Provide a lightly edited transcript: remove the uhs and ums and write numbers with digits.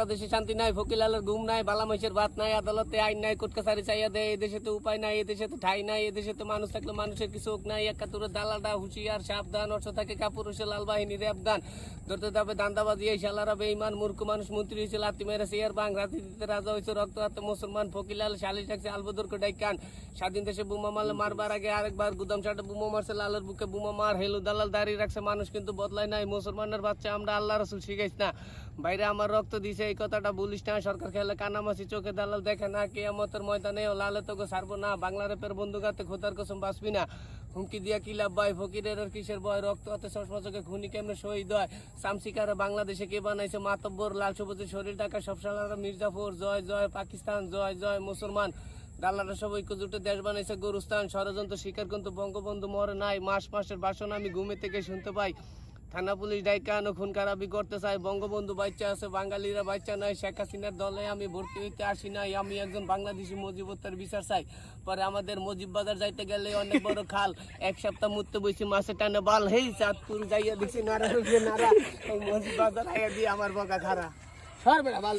দেশে শান্তি নাই, ফকিলালের ঘুম নাই, বালা মহিষের ভাত নাই, আদালতে আইন নাই, কোর্ট কাছারি চাইয়া দেয়। এই দেশে তো উপায় নাই, এই দেশে তো ঠাই নাই, এই দেশে তো মানুষ থাকলে মানুষের কিছু হোক নাই। একাত্তরের দালালটা হুঁশিয়ার সাবধান, অর্থ থাকে কাপুরুষে লাল বাহিনী রেবদান, ধরতে যাবে দান্দাবাজি এই শালারা বেঈমান মূর্খ মানুষ। মন্ত্রী হয়েছে লাত্তি মেরে চেয়ার বাং, রাজনীতিতে রাজা হয়েছে রক্ত হাতে মুসলমান। ফকিলাল সালিশ ডাকছে আলবদরকে ডাইকান। স্বাধীন দেশে বোমা মারলে মারবার আগে আরেকবার গুদাম চাটে বোমা মারছে, লালের বুকে বোমা মার। হেলু দালাল দাঁড়িয়ে রাখছে, মানুষ কিন্তু বদলায় নাই। মুসলমানের বাচ্চা আমরা আল্লাহ রসুল শিখাইছ না, বাইরে আমার রক্ত দিছে এই কথাটা বলিস না। সরকার খেলে কানামাছি, চোখে দালাল দেখে না, কিয়ামতের ময়দানে ও লালে তোকে ছাড়বো না। বাংলা রেপের বন্দুকাতে খোদার কসম বাঁচবি না। হুমকি দিয়া কি লাভ ভাই, ফকিরের আর কিসের ভয়? রক্ত হাতে চশমা চোখে খুনি কেমনে শহীদ হয়? সামসিকারে বাংলাদেশে কে বানাইছে মাতব্বর? লাল সবুজের শরীর ঢাকা সব সালারা মির্জাফর। জয় জয় পাকিস্তান, জয় জয় মুসলমান। দালালরা সব ঐক্য জুটে দেশ বানাইছে গরুস্তান। ষড়যন্ত্র শিকার কিন্তু বঙ্গবন্ধু মরে নাই। মাস মাসের ভাষণ আমি ঘুমে থেকে শুনতে পাই। থানা পুলিশ ডাইকা আনো, খুন খারাপি করতে চাই। বঙ্গবন্ধু বাচ্চা আছে, বাঙালিরা বাচ্চা নয়। শেখ হাসিনার দলে আমি ভর্তি হইতে আসি নাই। আমি একজন বাংলাদেশি মুজিবতার বিচার চাই। পরে আমাদের মুজিব বাজার যাইতে গেলে অনেক বড় খাল, এক সপ্তাহ মুততে বইছি মাসে টানে বাল। হেই চাঁদপুর যাইয়া দেখছি নারা নারা, মুজিব বাজার আইয়া দিয়ে আমার বকা খারা সর বেড়া বাল।